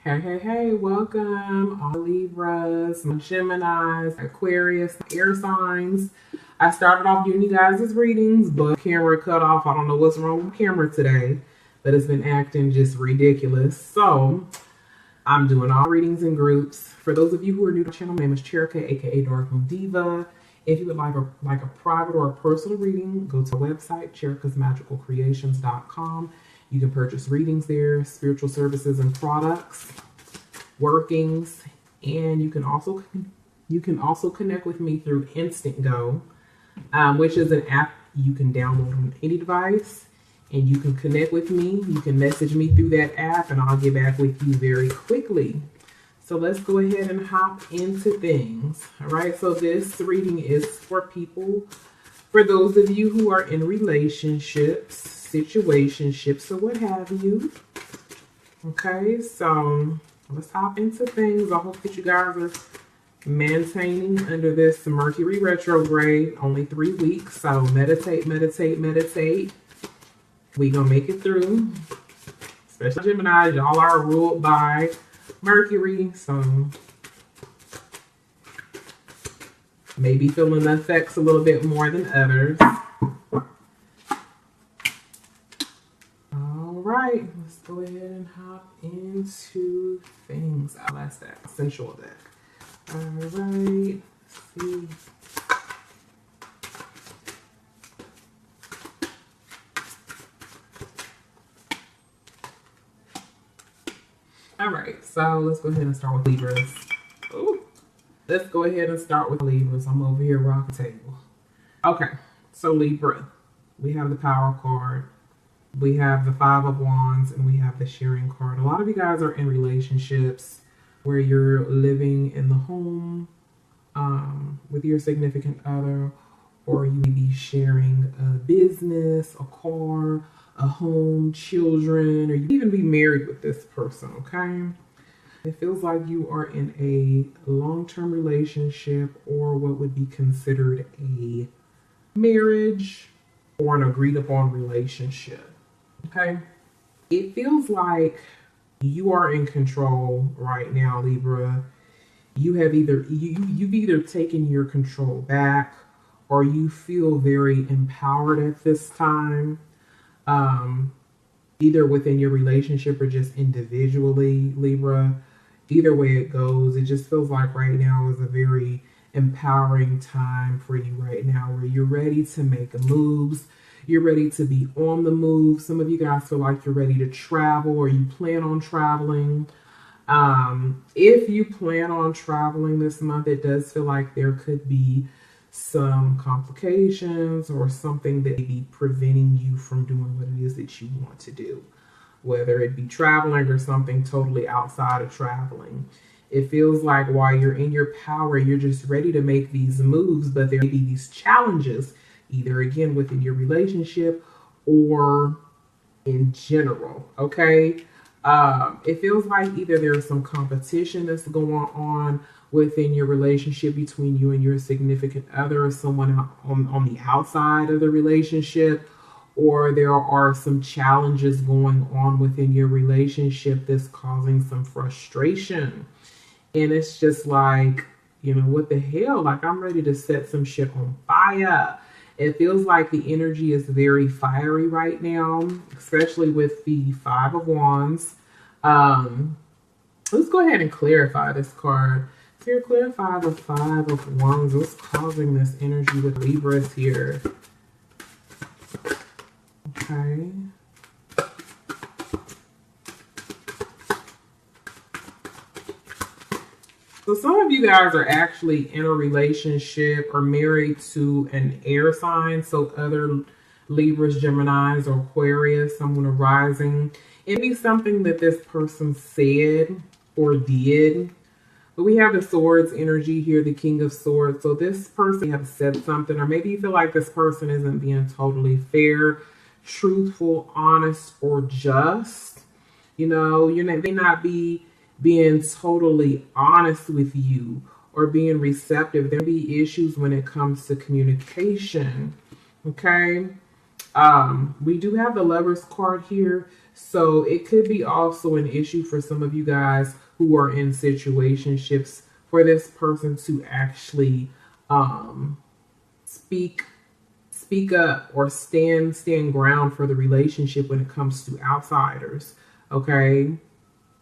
Hey, welcome all Libras, Geminis, Aquarius, air signs. I started off doing you guys' readings, but camera cut off. I don't know what's wrong with camera today, but it's been acting just ridiculous. So I'm doing all readings in groups. For those of you who are new to the channel, my name is Cherika, aka Dark Moon Diva. If you would like a private or a personal reading, go to our website, cherikasmagicalcreations.com. You can purchase readings there, spiritual services and products, workings, and you can also connect with me through Instant Go, which is an app you can download on any device, and you can connect with me. You can message me through that app, and I'll get back with you very quickly. So let's go ahead and hop into things. All right, so this reading is for those of you who are in relationships, situationships, or what have you. Okay, so let's hop into things. I hope that you guys are maintaining under this Mercury retrograde. Only 3 weeks, so meditate. We gonna make it through. Especially Gemini, y'all are ruled by Mercury, so maybe feeling the effects a little bit more than others. All right, let's go ahead and hop into things. Oh, that's that sensual deck. All right, let's see. All right, so let's go ahead and start with Libras. Ooh. Let's go ahead and start with Libras. I'm over here rocking the table. Okay, so Libra, we have the Power card, we have the Five of Wands, and we have the Sharing card. A lot of you guys are in relationships where you're living in the home with your significant other, or you may be sharing a business, a car, a home, children, or you even be married with this person, okay? It feels like you are in a long-term relationship or what would be considered a marriage or an agreed-upon relationship, okay? It feels like you are in control right now, Libra. You've either taken your control back or you feel very empowered at this time. Either within your relationship or just individually, Libra. Either way it goes, it just feels like right now is a very empowering time for you right now, where you're ready to make moves. You're ready to be on the move. Some of you guys feel like you're ready to travel, or you plan on traveling. If you plan on traveling this month, it does feel like there could be some complications or something that may be preventing you from doing what it is that you want to do, whether it be traveling or something totally outside of traveling. It feels like while you're in your power, you're just ready to make these moves, but there may be these challenges, either again within your relationship or in general, okay? It feels like either there's some competition that's going on within your relationship between you and your significant other, or someone on the outside of the relationship, or there are some challenges going on within your relationship that's causing some frustration. And it's just like, what the hell? Like, I'm ready to set some shit on fire. It feels like the energy is very fiery right now, especially with the Five of Wands. Let's go ahead and clarify this card. Here, clarify the Five of Wands. What's causing this energy with Libras here? Okay. So some of you guys are actually in a relationship or married to an air sign. So other Libras, Geminis, or Aquarius, someone arising. It'd be something that this person said or did. But we have the Swords energy here, the King of Swords. So this person has said something, or maybe you feel like this person isn't being totally fair, truthful, honest, or just. They may not be being totally honest with you or being receptive. There may be issues when it comes to communication, okay? We do have the Lovers card here. So it could be also an issue for some of you guys who are in situationships for this person to actually speak up or stand ground for the relationship when it comes to outsiders. Okay,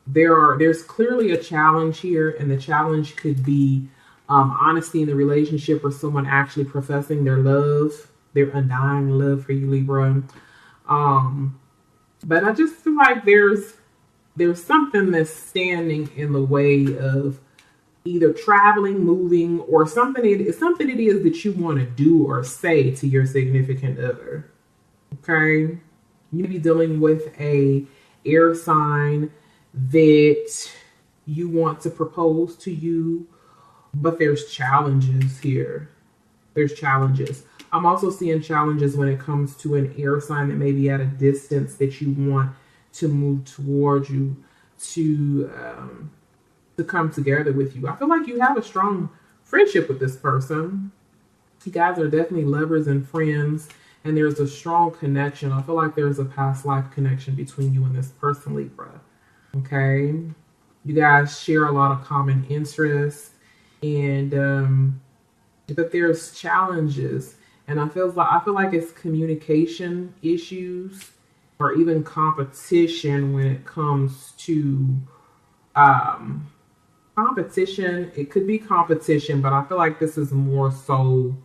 there's clearly a challenge here, and the challenge could be honesty in the relationship, or someone actually professing their love, their undying love for you, Libra. But I just feel like there's something that's standing in the way of either traveling, moving, or something it is that you want to do or say to your significant other. Okay, you may be dealing with a air sign that you want to propose to you, but there's challenges here. There's challenges. I'm also seeing challenges when it comes to an air sign that may be at a distance that you want to move towards you, to come together with you. I feel like you have a strong friendship with this person. You guys are definitely lovers and friends, and there's a strong connection. I feel like there's a past life connection between you and this person, Libra. Okay? You guys share a lot of common interests, and but there's challenges, and I feel like it's communication issues or even competition when it comes to competition. It could be competition, but I feel like this is more so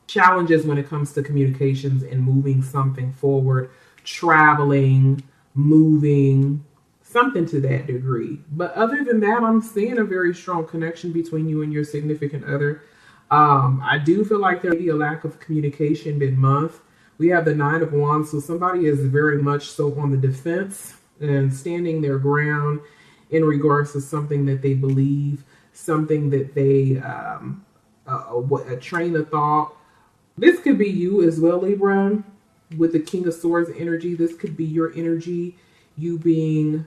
challenges when it comes to communications and moving something forward, traveling, moving, something to that degree. But other than that, I'm seeing a very strong connection between you and your significant other. I do feel like there may be a lack of communication mid-month. We have the 9 of Wands, so somebody is very much so on the defense and standing their ground in regards to something that they believe, something that they, a train of thought. This could be you as well, Libra, with the King of Swords energy. This could be your energy, you being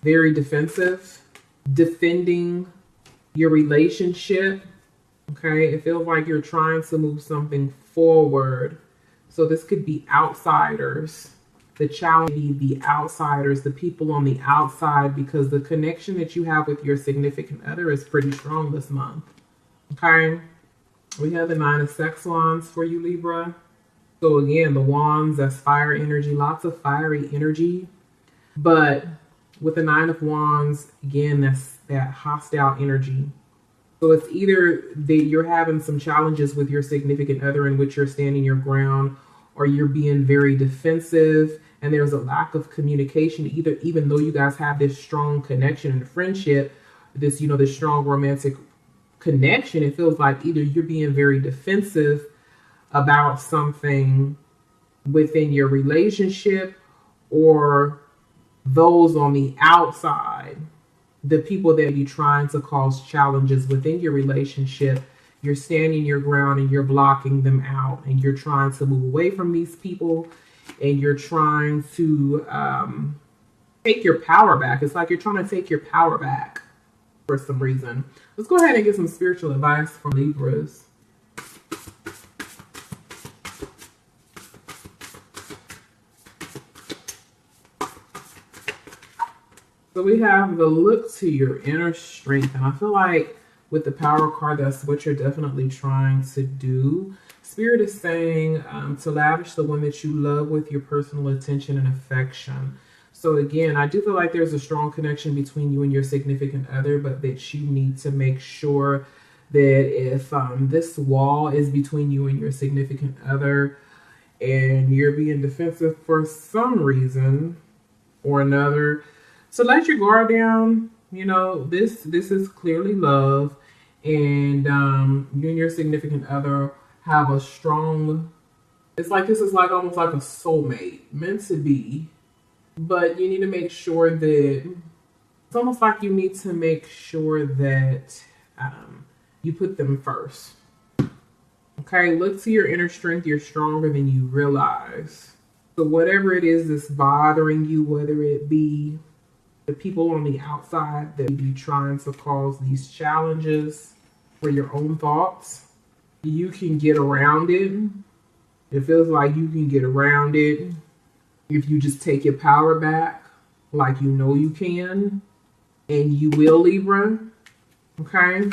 very defensive, defending your relationship. Okay, it feels like you're trying to move something forward. So this could be outsiders. The challenge, the outsiders, the people on the outside, because the connection that you have with your significant other is pretty strong this month. Okay, we have the 9 of Sex Wands for you, Libra. So again, the wands, that's fire energy, lots of fiery energy. But with the 9 of Wands, again, that's that hostile energy. So it's either that you're having some challenges with your significant other in which you're standing your ground, or you're being very defensive, and there's a lack of communication, even though you guys have this strong connection and friendship, this strong romantic connection. It feels like either you're being very defensive about something within your relationship, or those on the outside, the people that you're trying to cause challenges within your relationship, you're standing your ground and you're blocking them out, and you're trying to move away from these people, and you're trying to take your power back. It's like you're trying to take your power back for some reason. Let's go ahead and get some spiritual advice from Libras. So we have the look to your inner strength. And I feel like with the Power card, that's what you're definitely trying to do. Spirit is saying to lavish the one that you love with your personal attention and affection. So again, I do feel like there's a strong connection between you and your significant other, but that you need to make sure that if this wall is between you and your significant other, and you're being defensive for some reason or another, so let your guard down. This is clearly love, and you and your significant other have a strong, this is like almost like a soulmate, meant to be. But you need to make sure that, it's almost like you need to make sure that you put them first. Okay, look to your inner strength. You're stronger than you realize. So whatever it is that's bothering you, whether it be the people on the outside that be trying to cause these challenges for your own thoughts, you can get around it. It feels like you can get around it. If you just take your power back like you know you can, and you will, Libra. Okay.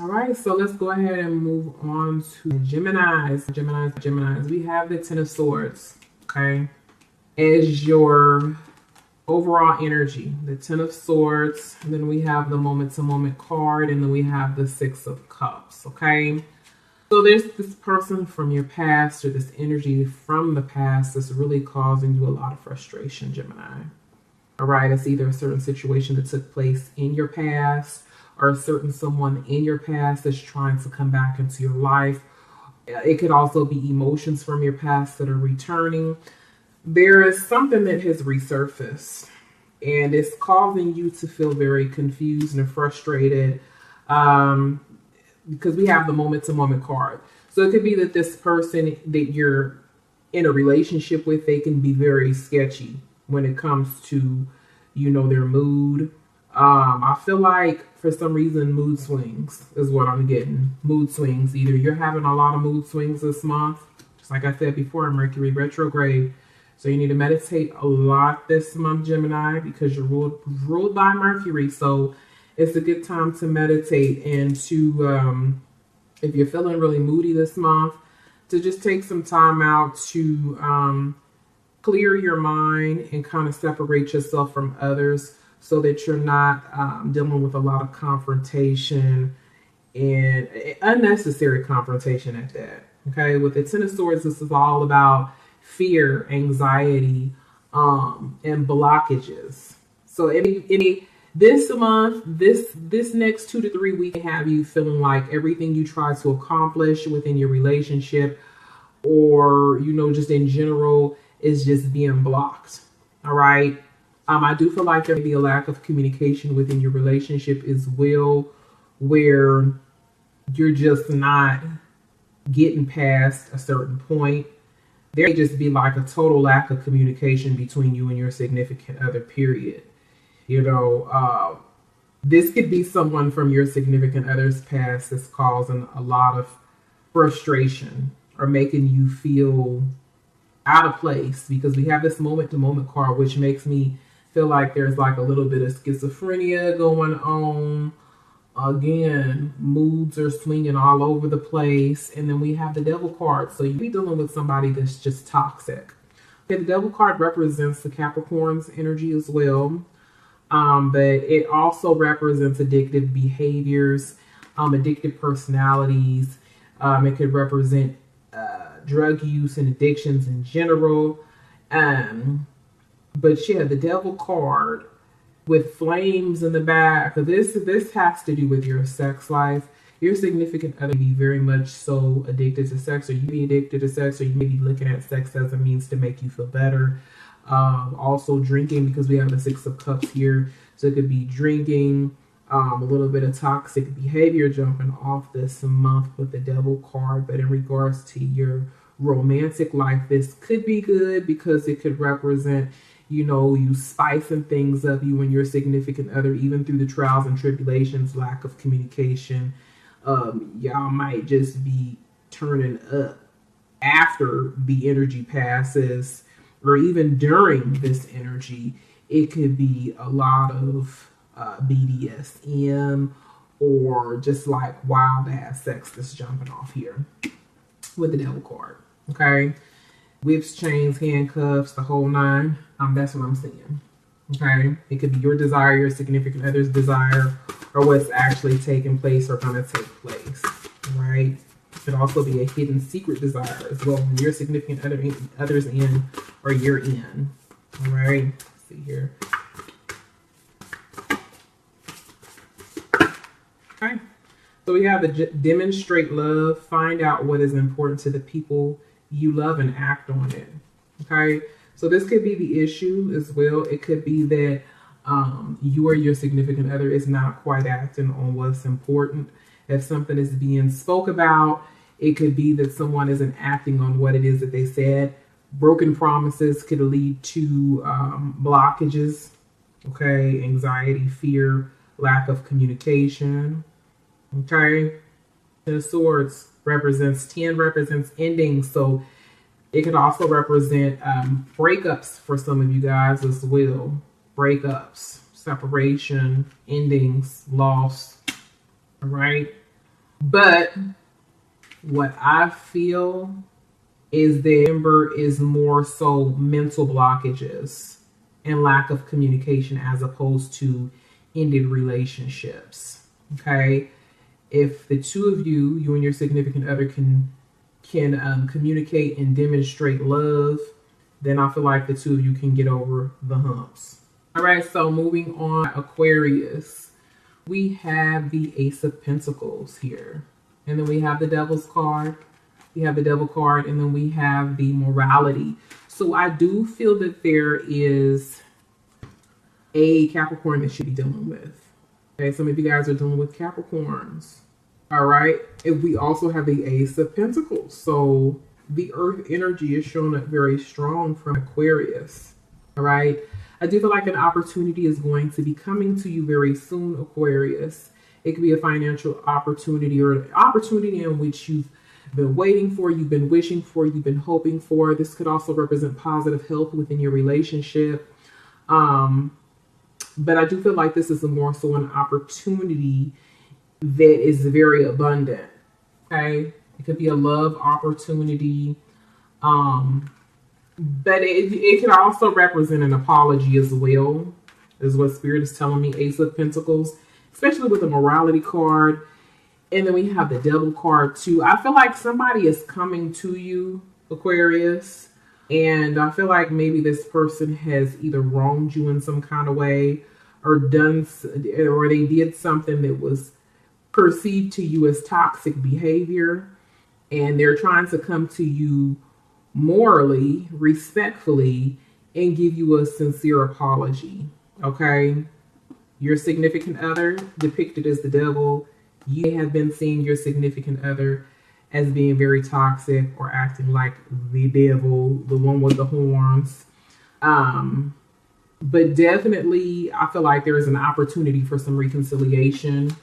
All right, so let's go ahead and move on to Geminis. We have the Ten of Swords, okay, as your overall energy. The Ten of Swords, and then we have the moment-to-moment card, and then we have the Six of Cups, okay? So there's this person from your past, or this energy from the past that's really causing you a lot of frustration, Gemini. All right, it's either a certain situation that took place in your past, or a certain someone in your past that's trying to come back into your life. It could also be emotions from your past that are returning. There is something that has resurfaced, and it's causing you to feel very confused and frustrated, because we have the moment-to-moment card. So it could be that this person that you're in a relationship with, they can be very sketchy when it comes to, you know, their mood. I feel like for some reason mood swings is what I'm getting. Mood swings. Either you're having a lot of mood swings this month, just like I said before, Mercury retrograde. So you need to meditate a lot this month, Gemini, because you're ruled by Mercury. So it's a good time to meditate and to, if you're feeling really moody this month, to just take some time out to clear your mind and kind of separate yourself from others, so that you're not dealing with a lot of confrontation and unnecessary confrontation at that. Okay, with the Ten of Swords, this is all about fear, anxiety, and blockages. So this month, this next 2 to 3 weeks, have you feeling like everything you try to accomplish within your relationship, or, you know, just in general, is just being blocked. All right. I do feel like there may be a lack of communication within your relationship as well, where you're just not getting past a certain point. There may just be like a total lack of communication between you and your significant other, period. You know, this could be someone from your significant other's past that's causing a lot of frustration or making you feel out of place, because we have this moment-to-moment card, which makes me feel like there's like a little bit of schizophrenia going on. Again, moods are swinging all over the place. And then we have the Devil card. So you'll be dealing with somebody that's just toxic. Okay, the Devil card represents the Capricorn's energy as well. But it also represents addictive behaviors, addictive personalities. It could represent drug use and addictions in general. But yeah, the Devil card with flames in the back. This has to do with your sex life. Your significant other may be very much so addicted to sex, or you may be addicted to sex, or you may be looking at sex as a means to make you feel better. Also drinking, because we have the Six of Cups here. So it could be drinking, a little bit of toxic behavior jumping off this month with the Devil card. But in regards to your romantic life, this could be good, because it could represent, you know, you spicing things up, you and your significant other, even through the trials and tribulations, lack of communication. Y'all might just be turning up after the energy passes, or even during this energy. It could be a lot of BDSM, or just like wild ass sex that's jumping off here with the Devil card. Okay, whips, chains, handcuffs, the whole nine. That's what I'm seeing. Okay, it could be your desire, your significant other's desire, or what's actually taking place or going to take place. Right? It could also be a hidden secret desire as well, when your significant other's in, or you're in. All right. Let's see here. Okay. So we have the demonstrate love, find out what is important to the people you love and act on it. Okay. So this could be the issue as well. It could be that you or your significant other is not quite acting on what's important. If something is being spoke about, it could be that someone isn't acting on what it is that they said. Broken promises could lead to blockages. Okay. Anxiety, fear, lack of communication. Okay. Ten of Swords represents 10, represents ending. So It could also represent breakups for some of you guys as well. Breakups, separation, endings, loss. All right. But what I feel is the number is more so mental blockages and lack of communication as opposed to ended relationships. Okay. If the two of you, you and your significant other, can communicate and demonstrate love, then I feel like the two of you can get over the humps. All right, so moving on, Aquarius. We have the Ace of Pentacles here. And then we have the Devil's card. We have the Devil card, and then we have the Morality. So I do feel that there is a Capricorn that should be dealing with. Okay, some of you guys are dealing with Capricorns. All right. And we also have the Ace of Pentacles. So the Earth energy is showing up very strong from Aquarius. All right. I do feel like an opportunity is going to be coming to you very soon, Aquarius. It could be a financial opportunity or an opportunity in which you've been waiting for, you've been wishing for, you've been hoping for. This could also represent positive health within your relationship. But I do feel like this is more so an opportunity that is very abundant. Okay. It could be a love opportunity. But it can also represent an apology as well, is what Spirit is telling me. Ace of Pentacles, especially with the Morality card. And then we have the Devil card too. I feel like somebody is coming to you, Aquarius. And I feel like maybe this person has either wronged you in some kind of way or they did something that was perceived to you as toxic behavior. And they're trying to come to you morally, respectfully, and give you a sincere apology. Okay? Your significant other, depicted as the devil, you have been seeing your significant other as being very toxic or acting like the devil, the one with the horns. But definitely, I feel like there is an opportunity for some reconciliation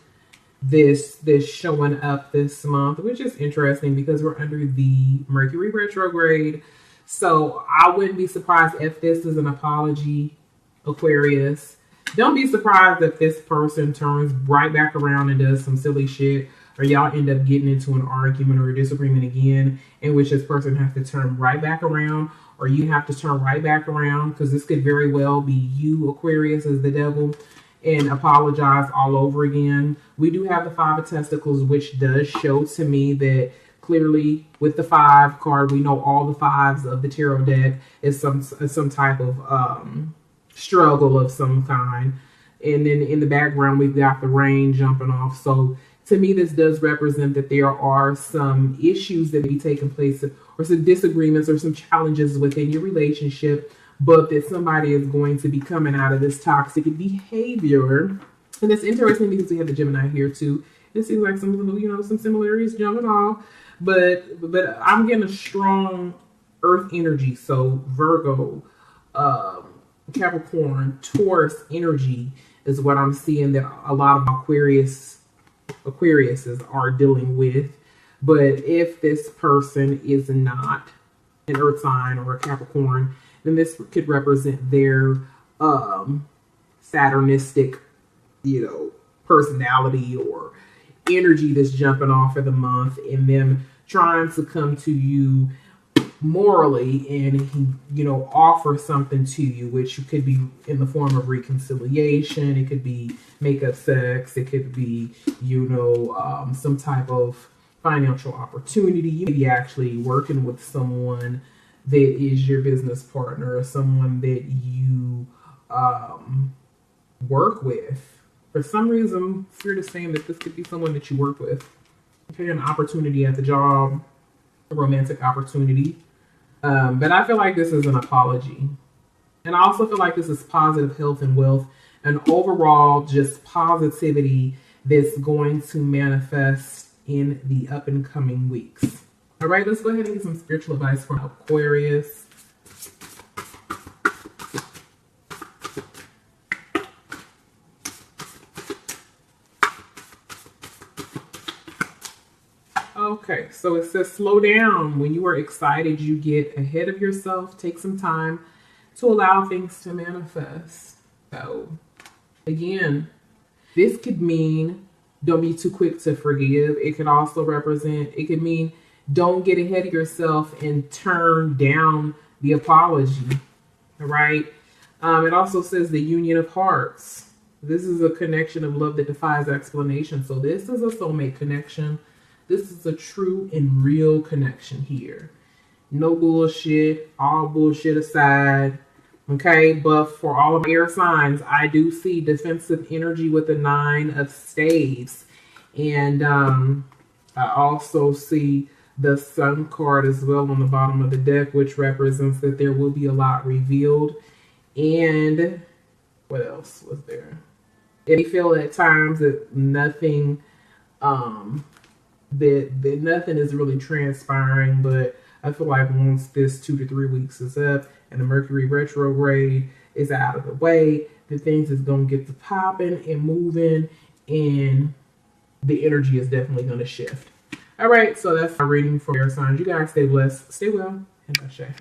this showing up this month, which is interesting because we're under the Mercury retrograde. So I wouldn't be surprised if this is an apology, Aquarius. Don't be surprised if this person turns right back around and does some silly shit, or y'all end up getting into an argument or a disagreement again, in which this person has to turn right back around, or you have to turn right back around, because this could very well be you, Aquarius, as the devil, and apologize all over again. We do have the Five of Testicles, which does show to me that clearly with the 5 card, we know all the 5s of the tarot deck is some type of struggle of some kind. And then in the background, we've got the rain jumping off. So to me, this does represent that there are some issues that may be taking place, or some disagreements or some challenges within your relationship, but that somebody is going to be coming out of this toxic behavior. And it's interesting because we have the Gemini here too. It seems like some similarities jumping off, but I'm getting a strong Earth energy. So Virgo, Capricorn, Taurus energy is what I'm seeing that a lot of Aquariuses are dealing with. But if this person is not an Earth sign or a Capricorn, then this could represent their Saturnistic, personality or energy that's jumping off for the month, and them trying to come to you morally and offer something to you, which could be in the form of reconciliation. It could be makeup sex. It could be some type of financial opportunity. You may be actually working with someone that is your business partner, or someone that you work with. For some reason, Spirit is saying that this could be someone that you work with. Okay, an opportunity at the job, a romantic opportunity. But I feel like this is an apology. And I also feel like this is positive health and wealth, and overall just positivity that's going to manifest in the up and coming weeks. All right, let's go ahead and get some spiritual advice from Aquarius. Okay, so it says slow down. When you are excited, you get ahead of yourself. Take some time to allow things to manifest. So, again, this could mean don't be too quick to forgive. It could also represent, it could mean don't get ahead of yourself and turn down the apology. All right. It also says the union of hearts. This is a connection of love that defies explanation. So this is a soulmate connection. This is a true and real connection here. No bullshit, all bullshit aside. Okay, but for all of air signs, I do see defensive energy with the 9 of staves. And I also see the Sun card as well on the bottom of the deck, which represents that there will be a lot revealed. And what else was there? It may feel at times that nothing that nothing is really transpiring, but I feel like once this 2 to 3 weeks is up and the Mercury retrograde is out of the way, the things is going to get to popping and moving, and the energy is definitely going to shift. All right, so that's my reading for air signs. You guys stay blessed, stay well, and bye.